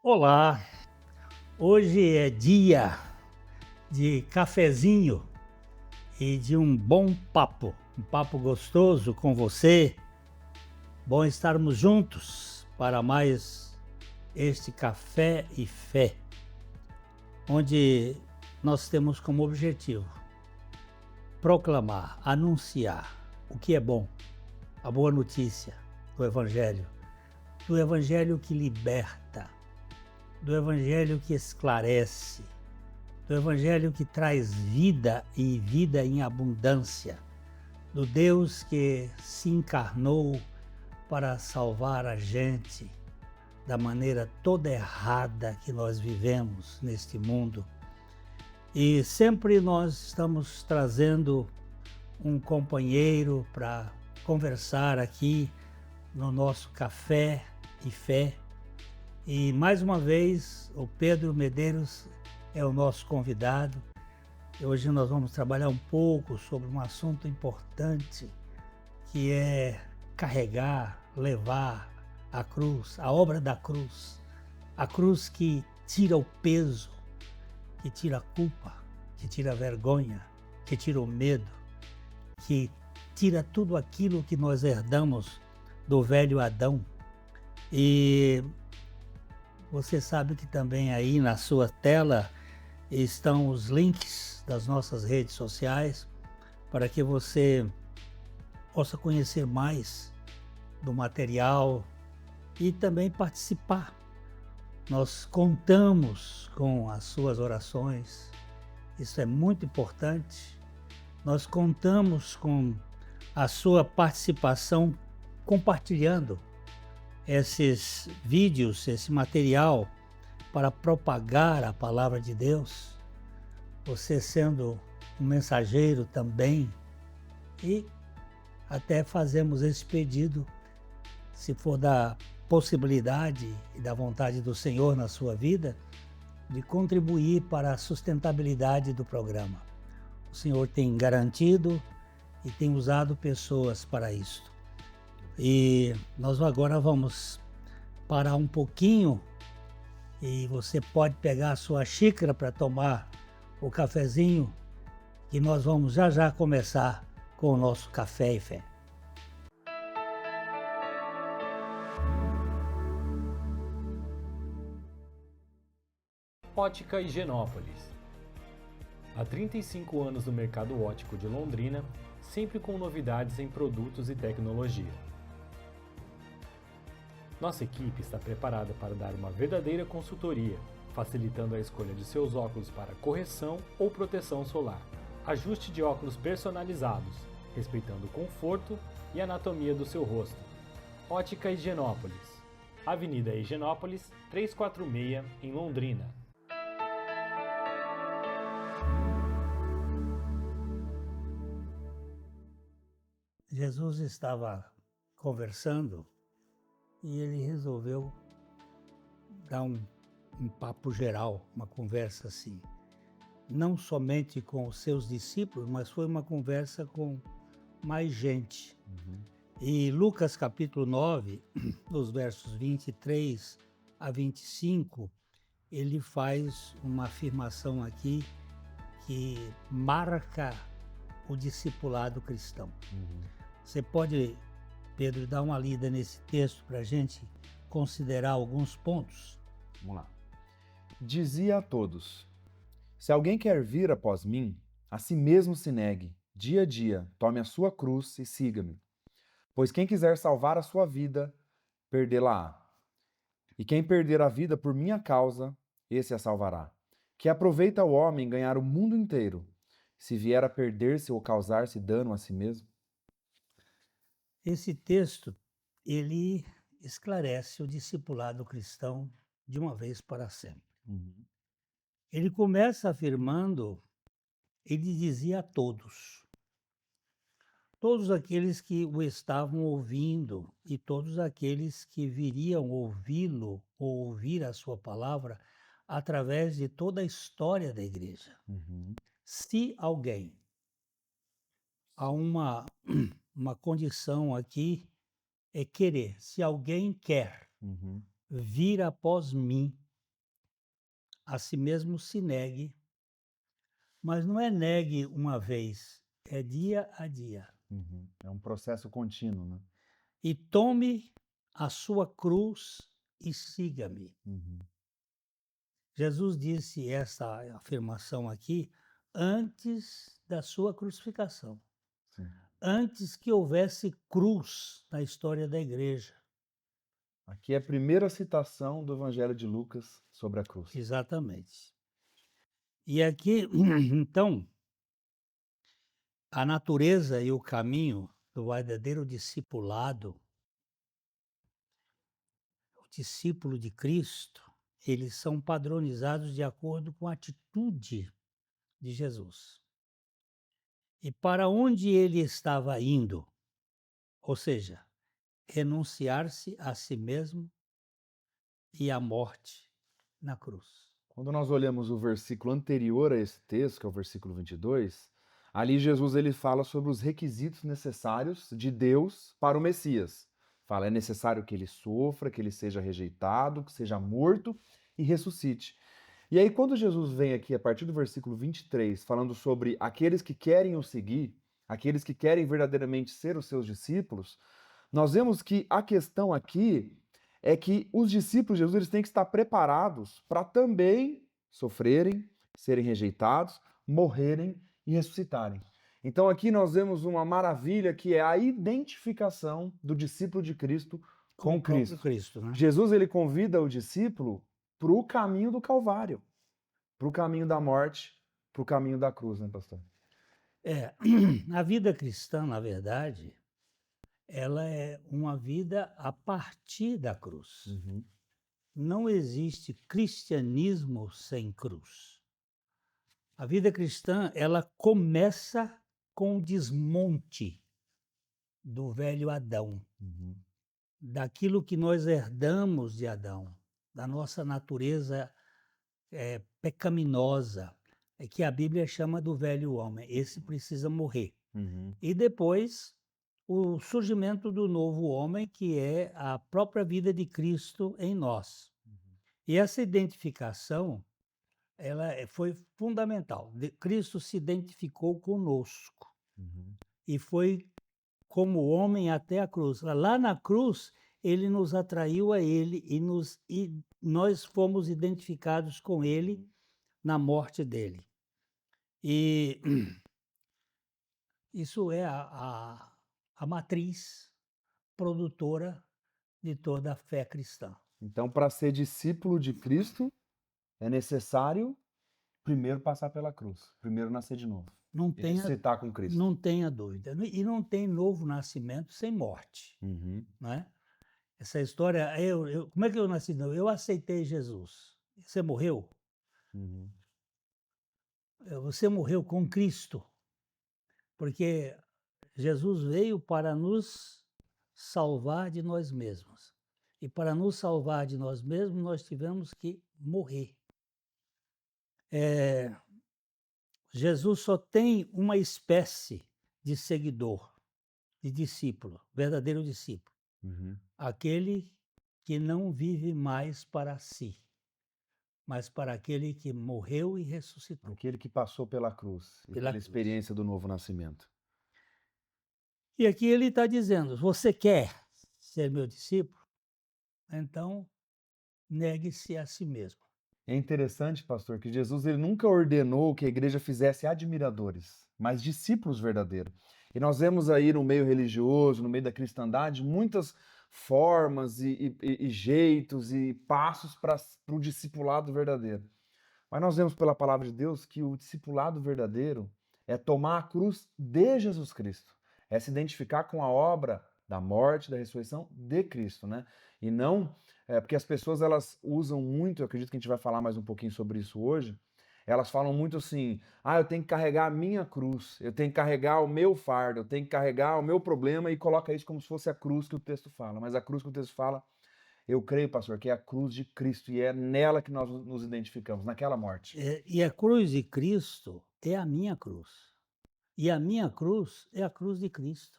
Olá, hoje é dia de cafezinho e de um bom papo, um papo gostoso com você. Bom estarmos juntos para mais este Café e Fé, onde nós temos como objetivo proclamar, anunciar o que é bom, a boa notícia do Evangelho que liberta, do Evangelho que esclarece, do Evangelho que traz vida e vida em abundância, do Deus que se encarnou para salvar a gente da maneira toda errada que nós vivemos neste mundo. E sempre nós estamos trazendo um companheiro para conversar aqui no nosso Café e Fé. E mais uma vez, o Pedro Medeiros é o nosso convidado. E hoje nós vamos trabalhar um pouco sobre um assunto importante, que é carregar, levar a cruz, a obra da cruz. A cruz que tira o peso, que tira a culpa, que tira a vergonha, que tira o medo, que tira tudo aquilo que nós herdamos do velho Adão. E você sabe que também aí na sua tela estão os links das nossas redes sociais para que você possa conhecer mais do material e também participar. Nós contamos com as suas orações, isso é muito importante. Nós contamos com a sua participação compartilhando esses vídeos, esse material para propagar a palavra de Deus, você sendo um mensageiro também, e até fazemos esse pedido, se for da possibilidade e da vontade do Senhor na sua vida, de contribuir para a sustentabilidade do programa. O Senhor tem garantido e tem usado pessoas para isso. E nós agora vamos parar um pouquinho e você pode pegar a sua xícara para tomar o cafezinho, e nós vamos já já começar com o nosso Café e Fé. Ótica Higienópolis. Há 35 anos no mercado óptico de Londrina, sempre com novidades em produtos e tecnologia. Nossa equipe está preparada para dar uma verdadeira consultoria, facilitando a escolha de seus óculos para correção ou proteção solar. Ajuste de óculos personalizados, respeitando o conforto e anatomia do seu rosto. Ótica Higienópolis. Avenida Higienópolis, 346, em Londrina. Jesus estava conversando e ele resolveu dar um papo geral, uma conversa assim. Não somente com os seus discípulos, mas foi uma conversa com mais gente. E Lucas capítulo 9, nos versos 23 a 25, ele faz uma afirmação aqui que marca o discipulado cristão. Você pode, Pedro, dar uma lida nesse texto para a gente considerar alguns pontos? Vamos lá. Dizia a todos: se alguém quer vir após mim, a si mesmo se negue, dia a dia, tome a sua cruz e siga-me. Pois quem quiser salvar a sua vida, perdê-la-á. E quem perder a vida por minha causa, esse a salvará. Que aproveita o homem ganhar o mundo inteiro, se vier a perder-se ou causar-se dano a si mesmo? Esse texto, ele esclarece o discipulado cristão de uma vez para sempre. Ele começa afirmando, ele dizia a todos aqueles que o estavam ouvindo e todos aqueles que viriam ouvi-lo ou ouvir a sua palavra através de toda a história da igreja. Se alguém, há uma condição aqui, é querer. Se alguém quer vir após mim, a si mesmo se negue, mas não é negue uma vez, é dia a dia. Uhum. É um processo contínuo, né? E tome a sua cruz e siga-me. Uhum. Jesus disse essa afirmação aqui antes da sua crucificação, Sim. antes que houvesse cruz na história da igreja. Aqui é a primeira citação do Evangelho de Lucas sobre a cruz. Exatamente. E aqui, então, a natureza e o caminho do verdadeiro discipulado, o discípulo de Cristo, eles são padronizados de acordo com a atitude de Jesus. E para onde ele estava indo, ou seja, renunciar-se a si mesmo e à morte na cruz. Quando nós olhamos o versículo anterior a esse texto, que é o versículo 22, ali Jesus ele fala sobre os requisitos necessários de Deus para o Messias. Fala, é necessário que ele sofra, que ele seja rejeitado, que seja morto e ressuscite. E aí quando Jesus vem aqui a partir do versículo 23, falando sobre aqueles que querem o seguir, aqueles que querem verdadeiramente ser os seus discípulos, nós vemos que a questão aqui é que os discípulos de Jesus eles têm que estar preparados para também sofrerem, serem rejeitados, morrerem e ressuscitarem. Então aqui nós vemos uma maravilha que é a identificação do discípulo de Cristo com o próprio Cristo. Cristo, né? Jesus ele convida o discípulo para o caminho do Calvário, para o caminho da morte, para o caminho da cruz, né, pastor? A vida cristã, na verdade, ela é uma vida a partir da cruz. Uhum. Não existe cristianismo sem cruz. A vida cristã, ela começa com o desmonte do velho Adão, Uhum. daquilo que nós herdamos de Adão, da nossa natureza pecaminosa, que a Bíblia chama do velho homem. Esse precisa morrer. Uhum. E depois o surgimento do novo homem, que é a própria vida de Cristo em nós. E essa identificação, ela foi fundamental. Cristo se identificou conosco Uhum. e foi como homem até a cruz. Lá na cruz, ele nos atraiu a ele e nós fomos identificados com ele na morte dele. E isso é a matriz produtora de toda a fé cristã. Então, para ser discípulo de Cristo, é necessário primeiro passar pela cruz, primeiro nascer de novo, Não e tenha, ressuscitar com Cristo. não tenha dúvida. E não tem novo nascimento sem morte, Uhum. não é? Essa história, como é que eu nasci? Não, eu aceitei Jesus. Você morreu? Uhum. Você morreu com Cristo, porque Jesus veio para nos salvar de nós mesmos. E para nos salvar de nós mesmos, nós tivemos que morrer. Jesus só tem uma espécie de seguidor, de discípulo, verdadeiro discípulo. Uhum. Aquele que não vive mais para si, mas para aquele que morreu e ressuscitou. Aquele que passou pela cruz, e Pela pela cruz. experiência do novo nascimento. E aqui ele está dizendo: você quer ser meu discípulo? Então, negue-se a si mesmo. É interessante, pastor, que Jesus ele nunca ordenou que a igreja fizesse admiradores, mas discípulos verdadeiros. E nós vemos aí no meio religioso, no meio da cristandade, muitas formas e jeitos e passos para o discipulado verdadeiro. Mas nós vemos pela palavra de Deus que o discipulado verdadeiro é tomar a cruz de Jesus Cristo, é se identificar com a obra da morte, da ressurreição de Cristo, né? E não, porque as pessoas elas usam muito, eu acredito que a gente vai falar mais um pouquinho sobre isso hoje, elas falam muito assim, eu tenho que carregar a minha cruz, eu tenho que carregar o meu fardo, eu tenho que carregar o meu problema e coloca isso como se fosse a cruz que o texto fala. Mas a cruz que o texto fala, eu creio, pastor, que é a cruz de Cristo e é nela que nós nos identificamos, naquela morte. E a cruz de Cristo é a minha cruz. E a minha cruz é a cruz de Cristo.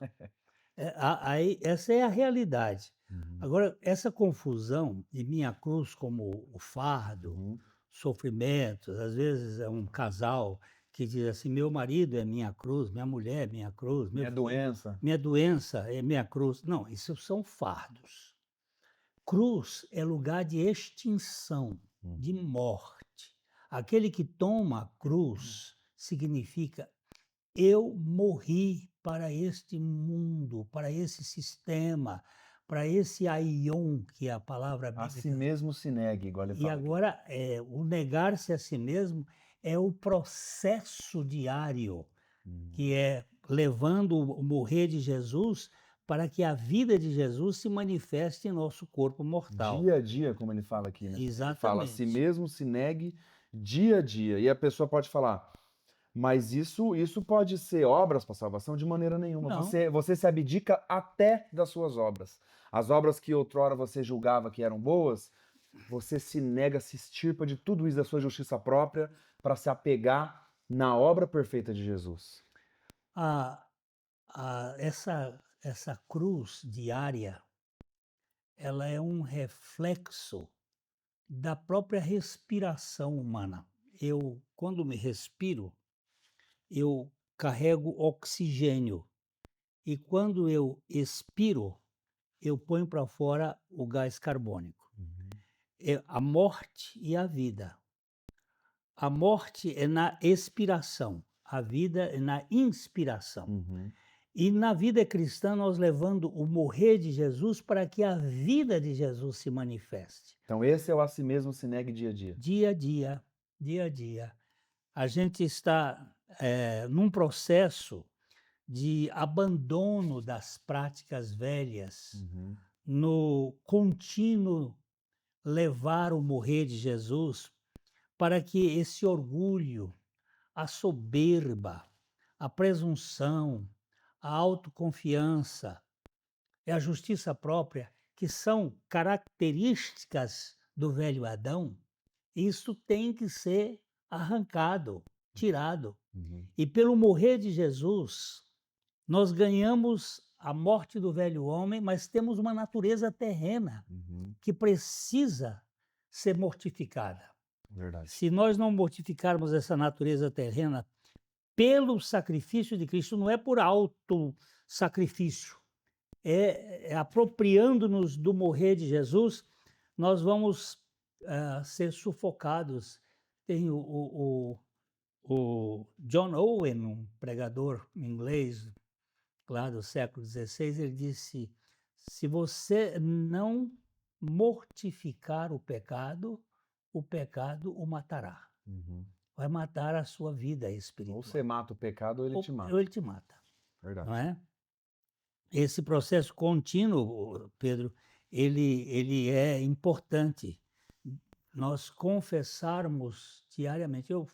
Essa é a realidade. Uhum. Agora, essa confusão de minha cruz como o fardo, Uhum. sofrimentos. Às vezes é um casal que diz assim: meu marido é minha cruz, minha mulher é minha cruz, Minha doença. minha doença é minha cruz. Não, isso são fardos. Cruz é lugar de extinção, de morte. Aquele que toma a cruz significa: eu morri para este mundo, para esse sistema, para esse aion, que é a palavra A si bíblica. mesmo se negue, igual ele E fala aqui. agora, o negar-se a si mesmo é o processo diário, que é levando o morrer de Jesus para que a vida de Jesus se manifeste em nosso corpo mortal. Dia a dia, como ele fala aqui, né? Ele fala, a si Exatamente. mesmo se negue dia a dia. E a pessoa pode falar, mas isso pode ser obras para salvação? De maneira nenhuma. Não. Você se abdica até das suas obras. As obras que outrora você julgava que eram boas, você se nega, se extirpa de tudo isso da sua justiça própria para se apegar na obra perfeita de Jesus. Essa cruz diária, ela é um reflexo da própria respiração humana. Eu, quando me respiro, eu carrego oxigênio. E quando eu expiro, eu ponho para fora o gás carbônico. É a morte e a vida. A morte é na expiração, a vida é na inspiração. E na vida cristã, nós levando o morrer de Jesus para que a vida de Jesus se manifeste. Então esse é o a si mesmo se negue dia a dia. Dia a dia, dia a dia. A gente está num processo de abandono das práticas velhas, no contínuo levar o morrer de Jesus para que esse orgulho, a soberba, a presunção, a autoconfiança e a justiça própria, que são características do velho Adão, isso tem que ser arrancado, tirado. E pelo morrer de Jesus, nós ganhamos a morte do velho homem, mas temos uma natureza terrena que precisa ser mortificada. Verdade. Se nós não mortificarmos essa natureza terrena pelo sacrifício de Cristo, não é por auto-sacrifício, é apropriando-nos do morrer de Jesus, nós vamos ser sufocados. Tem o John Owen, um pregador inglês lá do século XVI, ele disse: se você não mortificar o pecado o matará. Vai matar a sua vida espiritual. Ou você mata o pecado ou ele te mata. Ou ele te mata. Verdade. Não é? Esse processo contínuo, Pedro, ele é importante. Nós confessarmos diariamente. Eu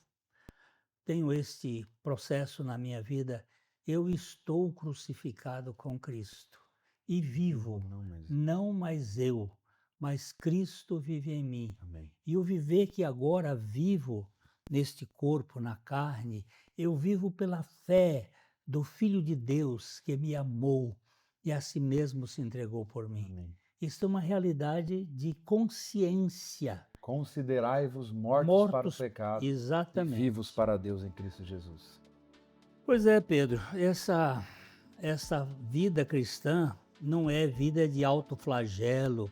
tenho este processo na minha vida. Eu estou crucificado com Cristo e vivo, não mais eu, mas Cristo vive em mim. Amém. E o viver que agora vivo neste corpo, na carne, eu vivo pela fé do Filho de Deus que me amou e a si mesmo se entregou por mim. Amém. Isso é uma realidade de consciência. Considerai-vos mortos para o pecado, exatamente. E vivos para Deus em Cristo Jesus. Pois é, Pedro, essa vida cristã não é vida de autoflagelo,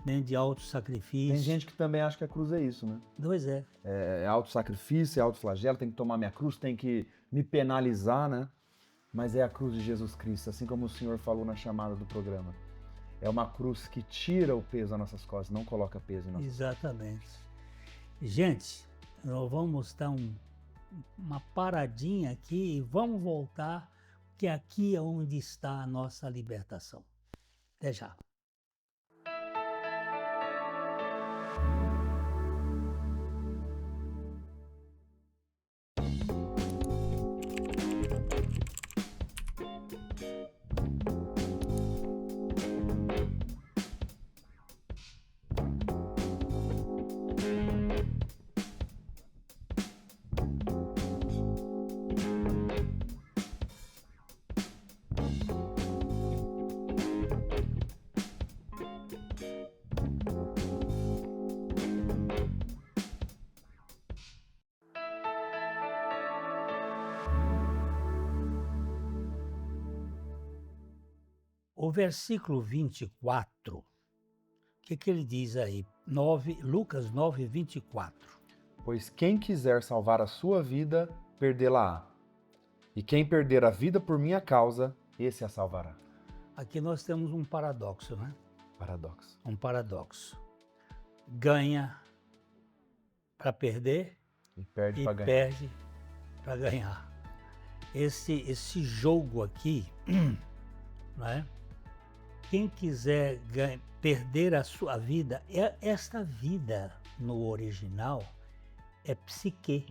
nem de autossacrifício. Tem gente que também acha que a cruz é isso, né? Pois é. É autossacrifício, é autoflagelo, tem que tomar minha cruz, tem que me penalizar, né? Mas é a cruz de Jesus Cristo, assim como o Senhor falou na chamada do programa. É uma cruz que tira o peso das nossas costas, não coloca peso em nossas costas. Exatamente. Gente, nós vamos dar uma paradinha aqui e vamos voltar, que aqui é onde está a nossa libertação. Até já. o versículo 24, o que ele diz aí? Lucas 9, 24. Pois quem quiser salvar a sua vida, perdê-la-á. E quem perder a vida por minha causa, esse a salvará. Aqui nós temos um paradoxo, né? Paradoxo. Um paradoxo. Ganha para perder E perde e para ganhar. perde para ganhar. Esse jogo aqui, né? Quem quiser perder a sua vida, esta vida no original é psique,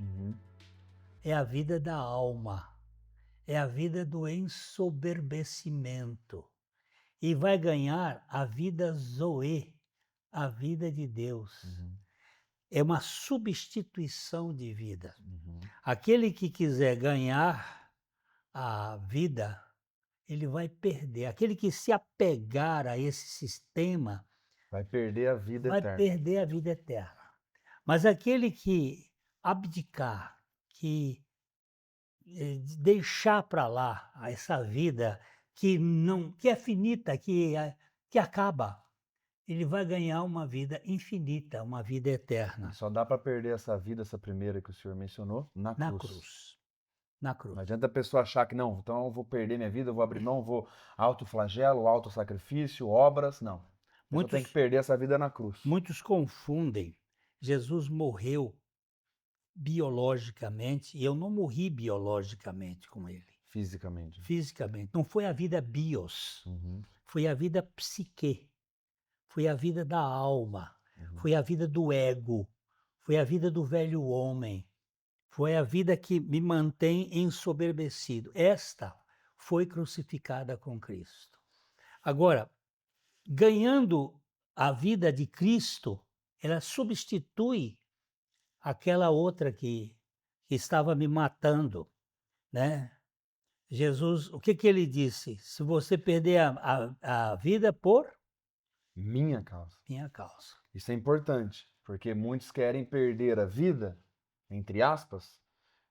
é a vida da alma, é a vida do ensoberbecimento. E vai ganhar a vida Zoe, a vida de Deus. É uma substituição de vida. Aquele que quiser ganhar a vida, ele vai perder. Aquele que se apegar a esse sistema vai perder a vida vai eterna. perder a vida eterna. Mas aquele que abdicar, que deixar para lá essa vida que é finita, que acaba, ele vai ganhar uma vida infinita, uma vida eterna. Só dá para perder essa vida, essa primeira que o senhor mencionou, na cruz. Na cruz. Não adianta a pessoa achar que não, então eu vou perder minha vida, eu vou abrir mão, vou autoflagelo, autossacrifício, obras, não. Muitos tem que perder essa vida na cruz. Muitos confundem. Jesus morreu biologicamente e eu não morri biologicamente com ele. Fisicamente. Fisicamente. Não foi a vida bios, foi a vida psique, foi a vida da alma, foi a vida do ego, foi a vida do velho homem, foi a vida que me mantém ensoberbecido. Esta foi crucificada com Cristo. Agora, ganhando a vida de Cristo, ela substitui aquela outra que estava me matando, né? Jesus, o que ele disse? Se você perder a vida por minha causa. Minha causa. Isso é importante, porque muitos querem perder a vida, entre aspas,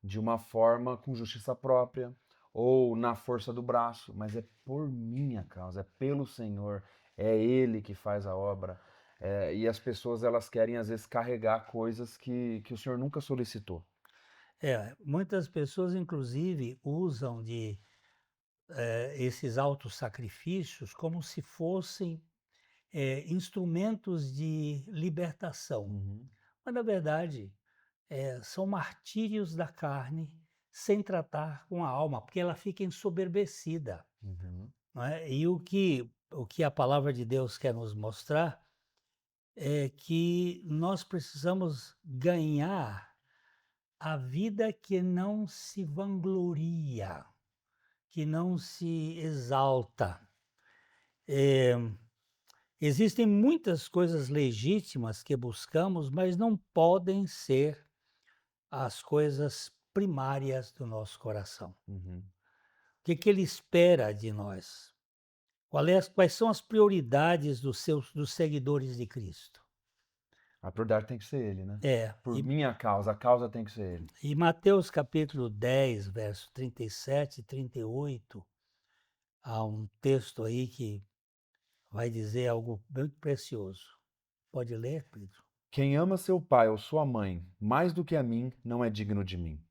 de uma forma com justiça própria ou na força do braço, mas é por minha causa, é pelo Senhor, é Ele que faz a obra. E as pessoas elas querem às vezes carregar coisas que o Senhor nunca solicitou. Muitas pessoas inclusive usam de esses autossacrifícios como se fossem instrumentos de libertação. Mas na verdade são martírios da carne sem tratar com a alma, porque ela fica ensoberbecida. Não é? E o que a palavra de Deus quer nos mostrar é que nós precisamos ganhar a vida que não se vangloria, que não se exalta. Existem muitas coisas legítimas que buscamos, mas não podem ser as coisas primárias do nosso coração. O que ele espera de nós? Quais são as prioridades dos seguidores de Cristo? A prioridade tem que ser ele, né? Por minha causa, a causa tem que ser ele. E Mateus capítulo 10, verso 37 e 38, há um texto aí que vai dizer algo muito precioso. Pode ler, Pedro? Quem ama seu pai ou sua mãe mais do que a mim, não é digno de mim.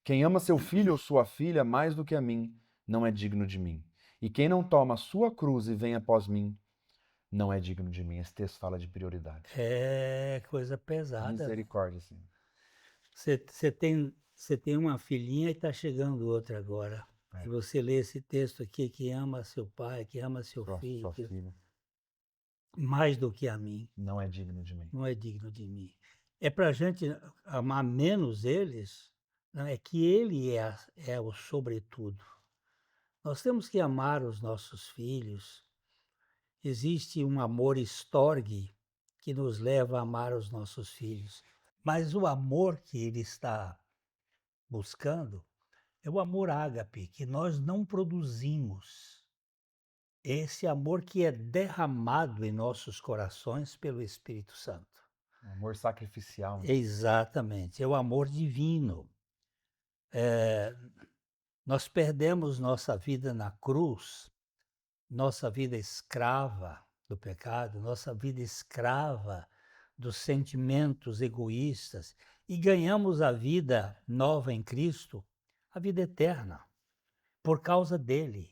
Quem ama seu filho ou sua filha mais do que a mim, não é digno de mim. E quem não toma a sua cruz e vem após mim, não é digno de mim. Esse texto fala de prioridade. É coisa pesada. Misericórdia, sim. Você tem uma filhinha e está chegando outra agora. E você lê esse texto aqui, que ama seu pai, que ama seu filho, sua filha, mais do que a mim. não é digno de mim. Não é digno de mim. É para a gente amar menos eles, não, é que ele é o sobretudo. Nós temos que amar os nossos filhos. Existe um amor estorgue que nos leva a amar os nossos filhos. Mas o amor que ele está buscando é o amor ágape, que nós não produzimos. Esse amor que é derramado em nossos corações pelo Espírito Santo. Amor sacrificial. Né? Exatamente, é o amor divino. Nós perdemos nossa vida na cruz nossa vida escrava do pecado, nossa vida escrava dos sentimentos egoístas e ganhamos a vida nova em Cristo, a vida eterna, por causa dele.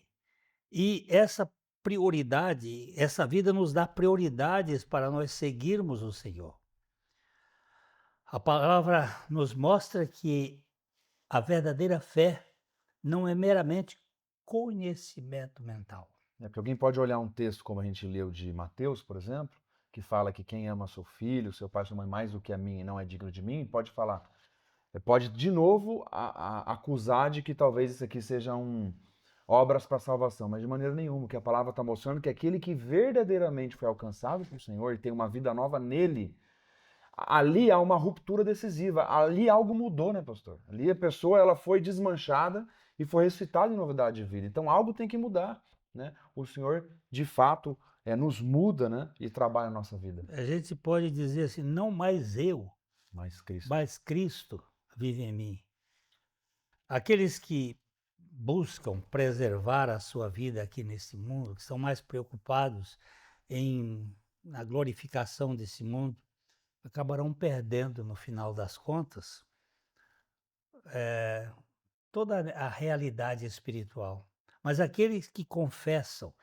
E essa prioridade, essa vida nos dá prioridades para nós seguirmos o Senhor. A palavra nos mostra que a verdadeira fé não é meramente conhecimento mental. Porque alguém pode olhar um texto como a gente leu de Mateus, por exemplo, que fala que quem ama seu filho, seu pai, sua mãe mais do que a mim e não é digno de mim, pode falar, pode de novo acusar de que talvez isso aqui seja obras para salvação, mas de maneira nenhuma, que a palavra está mostrando que aquele que verdadeiramente foi alcançado pelo Senhor e tem uma vida nova nele, ali há uma ruptura decisiva, ali algo mudou, né, pastor? Ali a pessoa ela foi desmanchada e foi ressuscitada em novidade de vida. Então algo tem que mudar, né? O Senhor, de fato, nos muda, né, e trabalha a nossa vida. A gente pode dizer assim, não mais eu, mas Cristo vive em mim. Aqueles que buscam preservar a sua vida aqui nesse mundo, que são mais preocupados na glorificação desse mundo, acabarão perdendo, no final das contas, toda a realidade espiritual. Mas aqueles que confessam,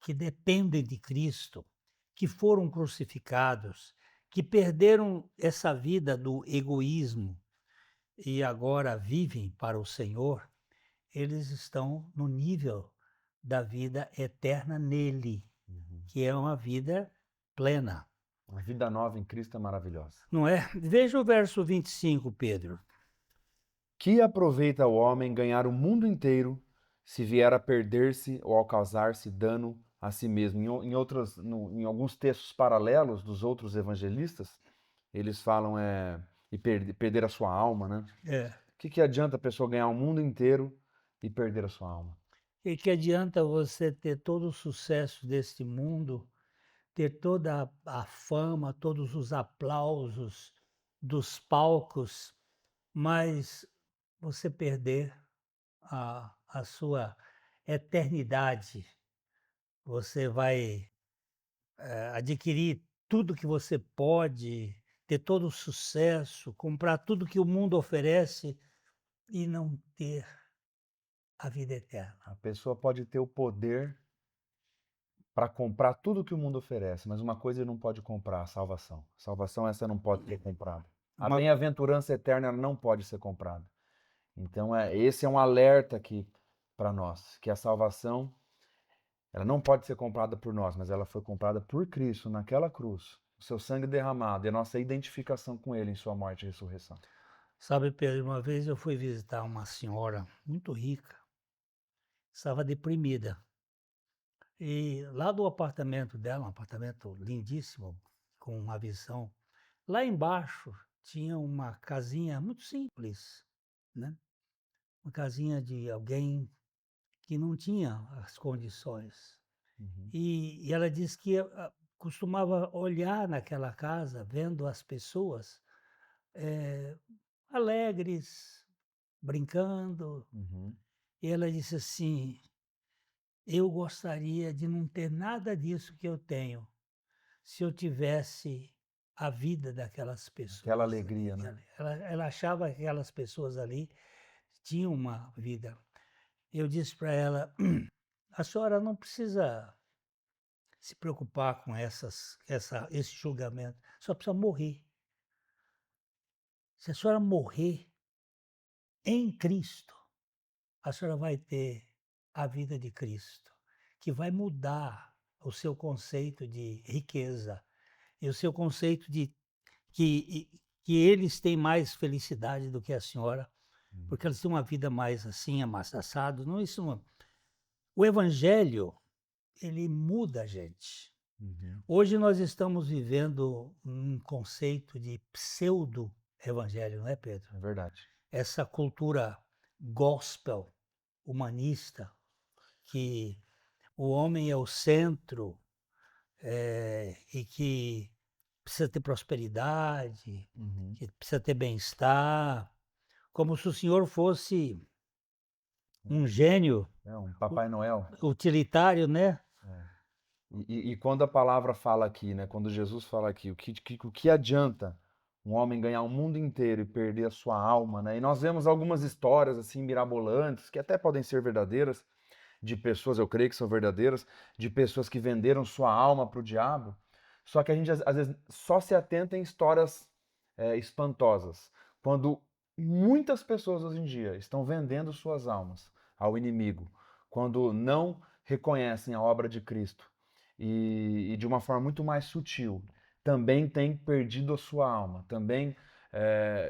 que dependem de Cristo, que foram crucificados, que perderam essa vida do egoísmo e agora vivem para o Senhor, eles estão no nível da vida eterna nele, que é uma vida plena. A vida nova em Cristo é maravilhosa. Não é? Veja o verso 25, Pedro. Que aproveita o homem ganhar o mundo inteiro se vier a perder-se ou a causar-se dano a si mesmo? Em alguns textos paralelos dos outros evangelistas, eles falam e perder a sua alma, né? O que adianta a pessoa ganhar o mundo inteiro e perder a sua alma? E que adianta você ter todo o sucesso deste mundo, ter toda a fama, todos os aplausos dos palcos, mas você perder a sua eternidade. Você vai adquirir tudo que você pode, ter todo o sucesso, comprar tudo que o mundo oferece e não ter a vida eterna. A pessoa pode ter o poder para comprar tudo que o mundo oferece, mas uma coisa ele não pode comprar, a salvação. A salvação essa não pode ser comprada. A bem-aventurança eterna não pode ser comprada. Então esse é um alerta aqui para nós, que a salvação ela não pode ser comprada por nós, mas ela foi comprada por Cristo naquela cruz, o seu sangue derramado e a nossa identificação com ele em sua morte e ressurreição. Sabe, Pedro, uma vez eu fui visitar uma senhora muito rica, estava deprimida. E lá do apartamento dela, um apartamento lindíssimo, com uma visão, lá embaixo tinha uma casinha muito simples, né? Uma casinha de alguém que não tinha as condições. E ela disse que costumava olhar naquela casa, vendo as pessoas alegres, brincando. E ela disse assim, eu gostaria de não ter nada disso que eu tenho, se eu tivesse a vida daquelas pessoas. Aquela alegria, né? Ela achava que aquelas pessoas ali tinham uma vida. Eu disse para ela, a senhora não precisa se preocupar com esse julgamento, só precisa morrer. Se a senhora morrer em Cristo, a senhora vai ter a vida de Cristo, que vai mudar o seu conceito de riqueza e o seu conceito de que eles têm mais felicidade do que a senhora, porque eles têm uma vida mais assim, amassado. Não, isso não. O Evangelho, ele muda a gente. Hoje nós estamos vivendo um conceito de pseudo-evangelho, não é, Pedro? É verdade. Essa cultura gospel, humanista, que o homem é o centro e que precisa ter prosperidade, que precisa ter bem-estar, como se o senhor fosse um gênio um Papai Noel. utilitário, né? E quando a palavra fala aqui, né, quando Jesus fala aqui, o que adianta um homem ganhar o mundo inteiro e perder a sua alma, né? E nós vemos algumas histórias assim mirabolantes, que até podem ser verdadeiras, de pessoas, eu creio que são verdadeiras, de pessoas que venderam sua alma para o diabo. Só que a gente às vezes só se atenta em histórias espantosas, quando muitas pessoas hoje em dia estão vendendo suas almas ao inimigo, quando não reconhecem a obra de Cristo e de uma forma muito mais sutil, também tem perdido a sua alma. Também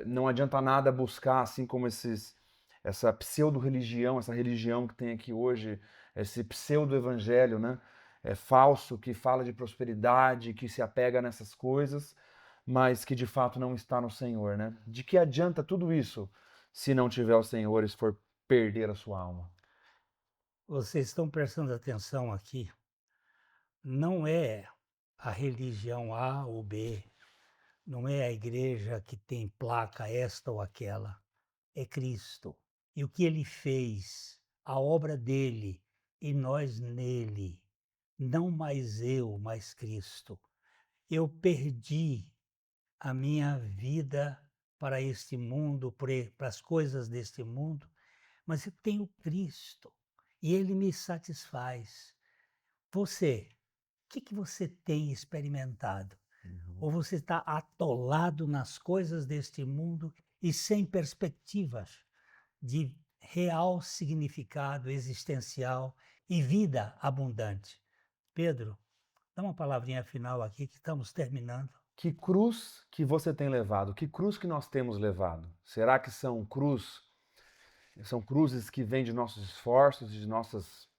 não adianta nada buscar, assim como essa pseudo-religião, essa religião que tem aqui hoje, esse pseudo-evangelho, né? Falso, que fala de prosperidade, que se apega nessas coisas, mas que de fato não está no Senhor, né? De que adianta tudo isso se não tiver o Senhor e se for perder a sua alma? Vocês estão prestando atenção aqui? Não é a religião A ou B, não é a igreja que tem placa esta ou aquela, é Cristo. E o que ele fez, a obra dele e nós nele, não mais eu, mas Cristo. Eu perdi a minha vida para este mundo, para as coisas deste mundo, mas eu tenho Cristo e ele me satisfaz. Você, o que você tem experimentado? Ou você está atolado nas coisas deste mundo e sem perspectivas de real significado existencial e vida abundante? Pedro, dá uma palavrinha final aqui que estamos terminando. Que cruz que você tem levado? Que cruz que nós temos levado? Será que são cruzes que vêm de nossos esforços, de nossas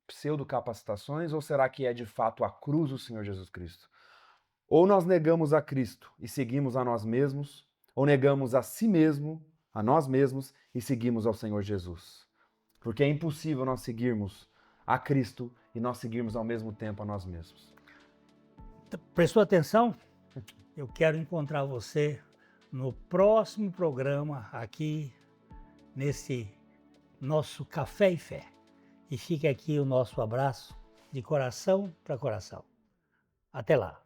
pseudo-capacitações, ou será que é de fato a cruz do Senhor Jesus Cristo? Ou nós negamos a Cristo e seguimos a nós mesmos, ou negamos a si mesmo, a nós mesmos, e seguimos ao Senhor Jesus. Porque é impossível nós seguirmos a Cristo e nós seguirmos ao mesmo tempo a nós mesmos. Prestou atenção? Eu quero encontrar você no próximo programa aqui nesse nosso Café e Fé. E fica aqui o nosso abraço de coração para coração. Até lá.